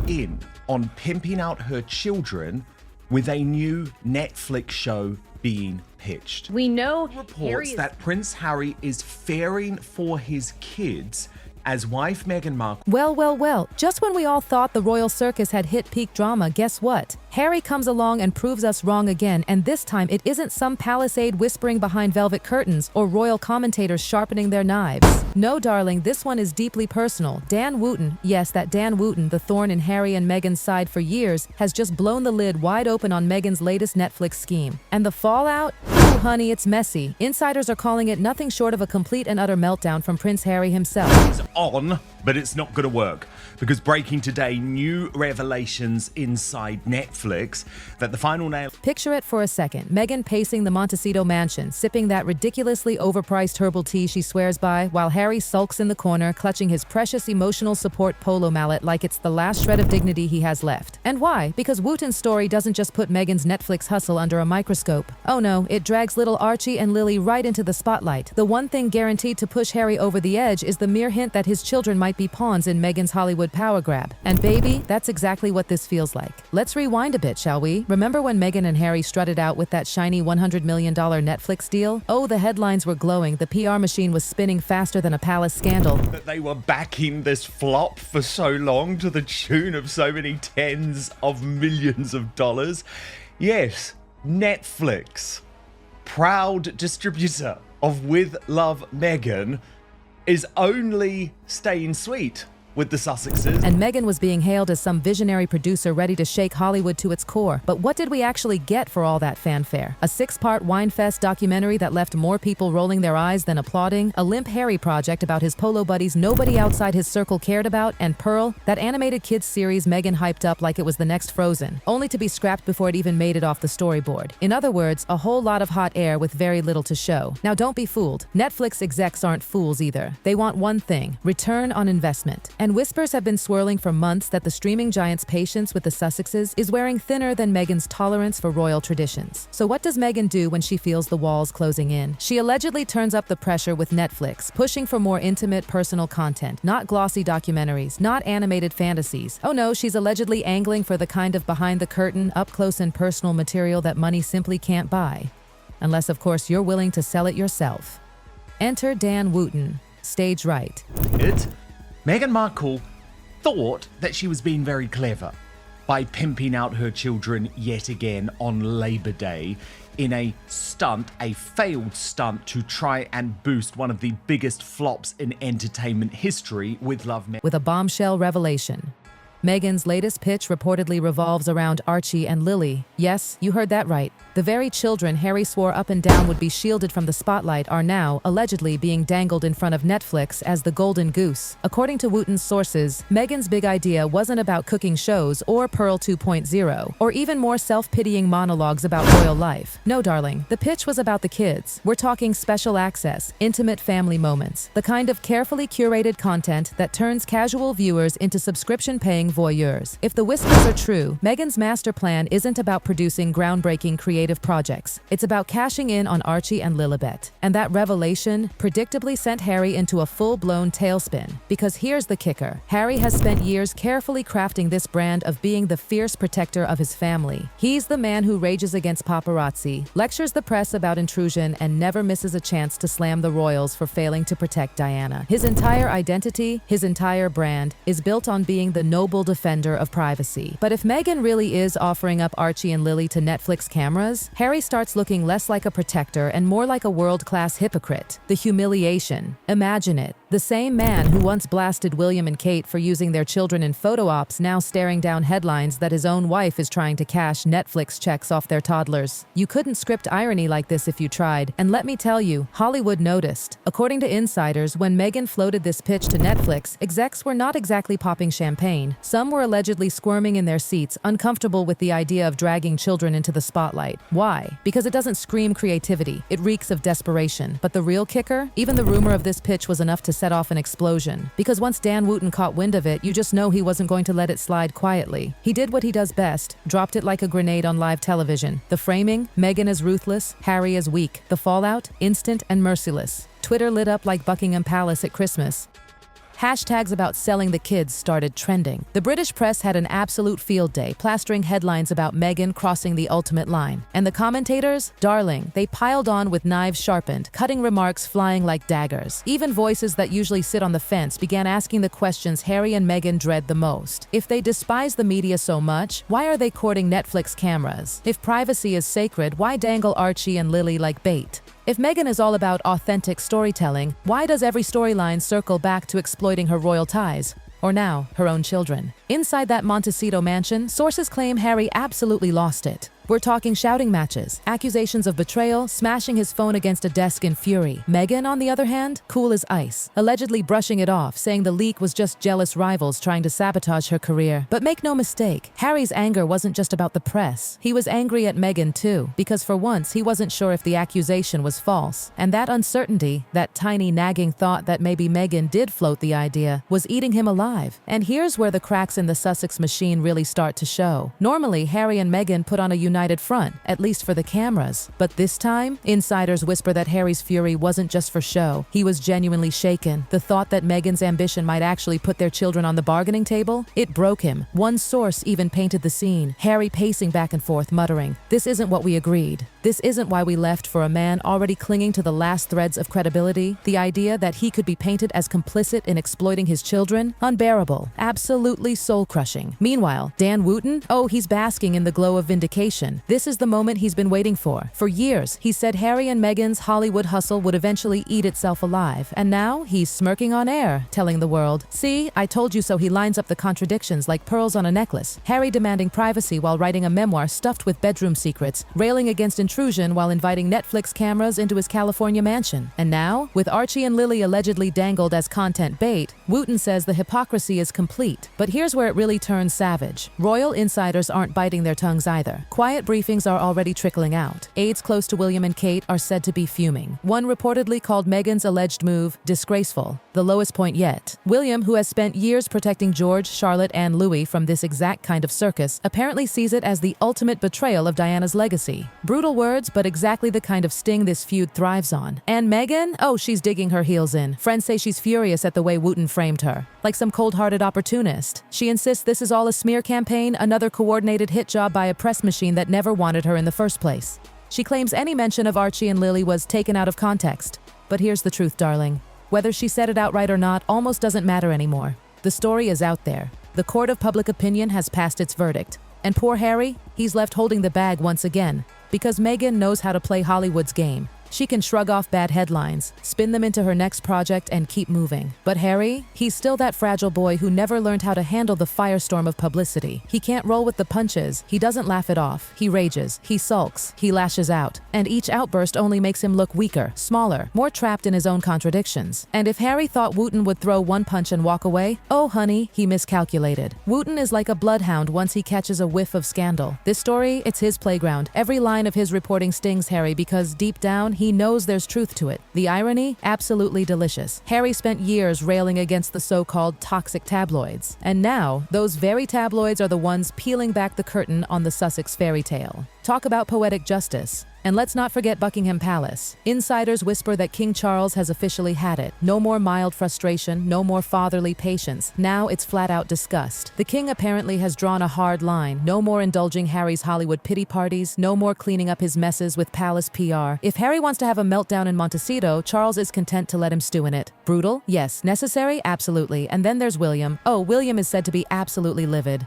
in on pimping out her children with a new Netflix show being pitched. We know Reports that Prince Harry is fearing for his kids as wife Meghan Markle. Well, just when we all thought the royal circus had hit peak drama, guess what? Harry comes along and proves us wrong again, and this time it isn't some palisade whispering behind velvet curtains or royal commentators sharpening their knives. No, darling, this one is deeply personal. Dan Wootton, yes, that Dan Wootton, the thorn in Harry and Meghan's side for years, has just blown the lid wide open on Meghan's latest Netflix scheme. And the fallout? Ooh, honey, it's messy. Insiders are calling it nothing short of a complete and utter meltdown from Prince Harry himself. It's on, but it's not going to work, because breaking today, new revelations inside Netflix that the final nail. Picture it for a second. Meghan pacing the Montecito mansion, sipping that ridiculously overpriced herbal tea she swears by, while Harry sulks in the corner, clutching his precious emotional support polo mallet like it's the last shred of dignity he has left. And why? Because Wootton's story doesn't just put Meghan's Netflix hustle under a microscope. Oh no, it drags little Archie and Lily right into the spotlight. The one thing guaranteed to push Harry over the edge is the mere hint that his children might be pawns in Meghan's Hollywood power grab. And baby, that's exactly what this feels like. Let's rewind a bit, shall we? Remember when Meghan and Harry strutted out with that shiny $100 million Netflix deal? Oh, the headlines were glowing. The PR machine was spinning faster than a palace scandal. That they were backing this flop for so long to the tune of so many tens of millions of dollars. Yes, Netflix, proud distributor of With Love Meghan, is only staying sweet with the Sussexes. And Meghan was being hailed as some visionary producer ready to shake Hollywood to its core. But what did we actually get for all that fanfare? A 6-part winefest documentary that left more people rolling their eyes than applauding, a limp Harry project about his polo buddies nobody outside his circle cared about, and Pearl, that animated kids series Meghan hyped up like it was the next Frozen, only to be scrapped before it even made it off the storyboard. In other words, a whole lot of hot air with very little to show. Now don't be fooled. Netflix execs aren't fools either. They want one thing: return on investment. And whispers have been swirling for months that the streaming giant's patience with the Sussexes is wearing thinner than Meghan's tolerance for royal traditions. So what does Meghan do when she feels the walls closing in? She allegedly turns up the pressure with Netflix, pushing for more intimate, personal content, not glossy documentaries, not animated fantasies. Oh no, she's allegedly angling for the kind of behind-the-curtain, up-close and personal material that money simply can't buy. Unless, of course, you're willing to sell it yourself. Enter Dan Wootton, stage right. Meghan Markle thought that she was being very clever by pimping out her children yet again on Labor Day in a stunt, a failed stunt to try and boost one of the biggest flops in entertainment history, With Love Meghan. With a bombshell revelation. Meghan's latest pitch reportedly revolves around Archie and Lily. Yes, you heard that right. The very children Harry swore up and down would be shielded from the spotlight are now, allegedly, being dangled in front of Netflix as the golden goose. According to Wootton's sources, Meghan's big idea wasn't about cooking shows or Pearl 2.0, or even more self-pitying monologues about royal life. No, darling, the pitch was about the kids. We're talking special access, intimate family moments, the kind of carefully curated content that turns casual viewers into subscription-paying voyeurs. If the whispers are true, Meghan's master plan isn't about producing groundbreaking creative projects. It's about cashing in on Archie and Lilibet. And that revelation predictably sent Harry into a full-blown tailspin. Because here's the kicker. Harry has spent years carefully crafting this brand of being the fierce protector of his family. He's the man who rages against paparazzi, lectures the press about intrusion, and never misses a chance to slam the royals for failing to protect Diana. His entire identity, his entire brand, is built on being the noble defender of privacy. But if Meghan really is offering up Archie and Lily to Netflix cameras, Harry starts looking less like a protector and more like a world-class hypocrite. The humiliation. Imagine it. The same man who once blasted William and Kate for using their children in photo ops now staring down headlines that his own wife is trying to cash Netflix checks off their toddlers. You couldn't script irony like this if you tried, and let me tell you, Hollywood noticed. According to insiders, when Meghan floated this pitch to Netflix, execs were not exactly popping champagne. Some were allegedly squirming in their seats, uncomfortable with the idea of dragging children into the spotlight. Why? Because it doesn't scream creativity. It reeks of desperation. But the real kicker? Even the rumor of this pitch was enough to set off an explosion. Because once Dan Wootton caught wind of it, you just know he wasn't going to let it slide quietly. He did what he does best, dropped it like a grenade on live television. The framing? Meghan as ruthless, Harry as weak. The fallout? Instant and merciless. Twitter lit up like Buckingham Palace at Christmas. hashtags about selling the kids started trending. The British press had an absolute field day, plastering headlines about Meghan crossing the ultimate line. And the commentators? Darling, they piled on with knives sharpened, cutting remarks flying like daggers. Even voices that usually sit on the fence began asking the questions Harry and Meghan dread the most. If they despise the media so much, why are they courting Netflix cameras? If privacy is sacred, why dangle Archie and Lily like bait? If Meghan is all about authentic storytelling, why does every storyline circle back to exploiting her royal ties? Or now, her own children? Inside that Montecito mansion, sources claim Harry absolutely lost it. We're talking shouting matches, accusations of betrayal, smashing his phone against a desk in fury. Meghan, on the other hand, cool as ice, allegedly brushing it off, saying the leak was just jealous rivals trying to sabotage her career. But make no mistake, Harry's anger wasn't just about the press. He was angry at Meghan too, because for once he wasn't sure if the accusation was false. And that uncertainty, that tiny nagging thought that maybe Meghan did float the idea, was eating him alive. And here's where the cracks in the Sussex machine really start to show. Normally, Harry and Meghan put on a united front, at least for the cameras. But this time, insiders whisper that Harry's fury wasn't just for show. He was genuinely shaken. The thought that Meghan's ambition might actually put their children on the bargaining table, it broke him. One source even painted the scene, Harry pacing back and forth, muttering, "This isn't what we agreed. This isn't why we left," for a man already clinging to the last threads of credibility. The idea that he could be painted as complicit in exploiting his children? Unbearable. Absolutely soul-crushing. Meanwhile, Dan Wootton? Oh, he's basking in the glow of vindication. This is the moment he's been waiting for. For years, he said Harry and Meghan's Hollywood hustle would eventually eat itself alive. And now, he's smirking on air, telling the world, "See, I told you so." He lines up the contradictions like pearls on a necklace. Harry demanding privacy while writing a memoir stuffed with bedroom secrets, railing against intrusion while inviting Netflix cameras into his California mansion. And now, with Archie and Lily allegedly dangled as content bait, Wootton says the hypocrisy is complete. But here's where it really turns savage. Royal insiders aren't biting their tongues either. Quiet briefings are already trickling out. Aides close to William and Kate are said to be fuming. One reportedly called Meghan's alleged move disgraceful, the lowest point yet. William, who has spent years protecting George, Charlotte, and Louis from this exact kind of circus, apparently sees it as the ultimate betrayal of Diana's legacy. Brutal words, but exactly the kind of sting this feud thrives on. And Meghan? Oh, she's digging her heels in. Friends say she's furious at the way Wootton framed her, like some cold-hearted opportunist. She insists this is all a smear campaign, another coordinated hit job by a press machine that never wanted her in the first place. She claims any mention of Archie and Lily was taken out of context. But here's the truth, darling. Whether she said it outright or not almost doesn't matter anymore. The story is out there. The court of public opinion has passed its verdict. And poor Harry, he's left holding the bag once again. Because Meghan knows how to play Hollywood's game. She can shrug off bad headlines, spin them into her next project, and keep moving. But Harry? He's still that fragile boy who never learned how to handle the firestorm of publicity. He can't roll with the punches. He doesn't laugh it off. He rages. He sulks. He lashes out. And each outburst only makes him look weaker, smaller, more trapped in his own contradictions. And if Harry thought Wootton would throw one punch and walk away, oh honey, he miscalculated. Wootton is like a bloodhound once he catches a whiff of scandal. This story, it's his playground. Every line of his reporting stings Harry because deep down, he knows there's truth to it. The irony? Absolutely delicious. Harry spent years railing against the so-called toxic tabloids. And now, those very tabloids are the ones peeling back the curtain on the Sussex fairy tale. Talk about poetic justice. And let's not forget Buckingham Palace. Insiders whisper that King Charles has officially had it. No more mild frustration, no more fatherly patience. Now it's flat out disgust. The king apparently has drawn a hard line. No more indulging Harry's Hollywood pity parties, no more cleaning up his messes with palace PR. If Harry wants to have a meltdown in Montecito, Charles is content to let him stew in it. Brutal? Yes. Necessary? Absolutely. And then there's William. Oh, William is said to be absolutely livid.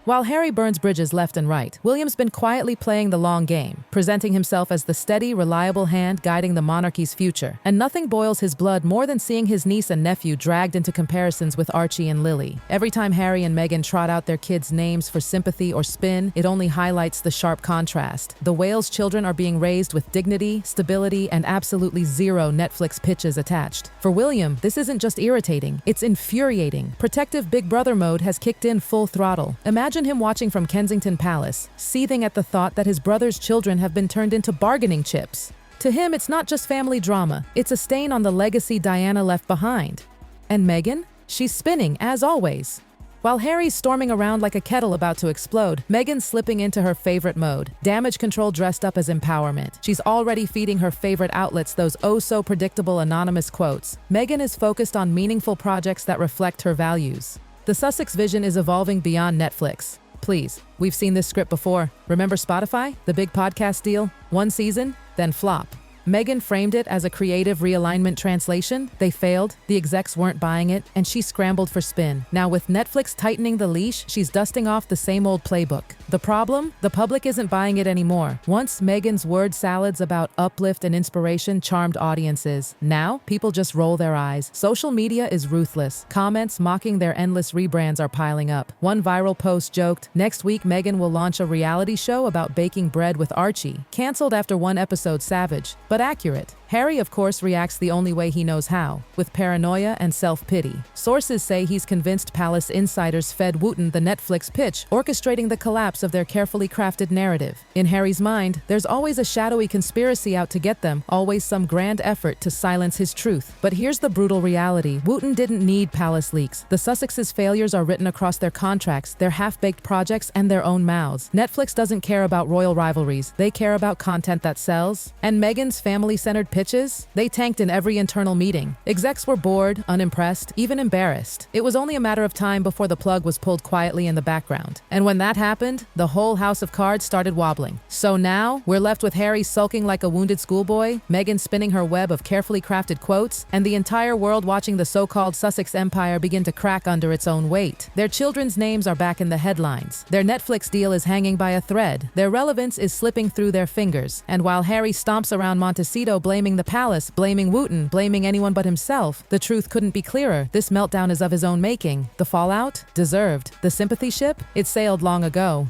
While Harry burns bridges left and right, William's been quietly playing the long game, presenting himself as the steady, reliable hand guiding the monarchy's future. And nothing boils his blood more than seeing his niece and nephew dragged into comparisons with Archie and Lily. Every time Harry and Meghan trot out their kids' names for sympathy or spin, it only highlights the sharp contrast. The Wales children are being raised with dignity, stability, and absolutely zero Netflix pitches attached. For William, this isn't just irritating, it's infuriating. Protective Big Brother mode has kicked in full throttle. Imagine him watching from Kensington Palace, seething at the thought that his brother's children have been turned into bargaining chips. To him, it's not just family drama, it's a stain on the legacy Diana left behind. And Meghan? She's spinning, as always. While Harry's storming around like a kettle about to explode, Meghan's slipping into her favorite mode, damage control dressed up as empowerment. She's already feeding her favorite outlets those oh-so-predictable anonymous quotes. Meghan is focused on meaningful projects that reflect her values. The Sussex vision is evolving beyond Netflix. Please, we've seen this script before. Remember Spotify? The big podcast deal? One season, then flop. Meghan framed it as a creative realignment translation. They failed, the execs weren't buying it, and she scrambled for spin. Now with Netflix tightening the leash, she's dusting off the same old playbook. The problem? The public isn't buying it anymore. Once Meghan's word salads about uplift and inspiration charmed audiences. Now, people just roll their eyes. Social media is ruthless. Comments mocking their endless rebrands are piling up. One viral post joked, "Next week Meghan will launch a reality show about baking bread with Archie." Cancelled after one episode, savage, but accurate. Harry, of course, reacts the only way he knows how, with paranoia and self-pity. Sources say he's convinced Palace insiders fed Wootton the Netflix pitch, orchestrating the collapse of their carefully crafted narrative. In Harry's mind, there's always a shadowy conspiracy out to get them, always some grand effort to silence his truth. But here's the brutal reality. Wootton didn't need Palace leaks. The Sussexes' failures are written across their contracts, their half-baked projects, and their own mouths. Netflix doesn't care about royal rivalries. They care about content that sells. And Meghan's family-centered pitches? They tanked in every internal meeting. Execs were bored, unimpressed, even embarrassed. It was only a matter of time before the plug was pulled quietly in the background. And when that happened, the whole house of cards started wobbling. So now, we're left with Harry sulking like a wounded schoolboy, Meghan spinning her web of carefully crafted quotes, and the entire world watching the so-called Sussex empire begin to crack under its own weight. Their children's names are back in the headlines. Their Netflix deal is hanging by a thread. Their relevance is slipping through their fingers. And while Harry stomps around Montecito blaming the palace, blaming Wootton, blaming anyone but himself, the truth couldn't be clearer. This meltdown is of his own making. The fallout? Deserved. The sympathy ship? It sailed long ago.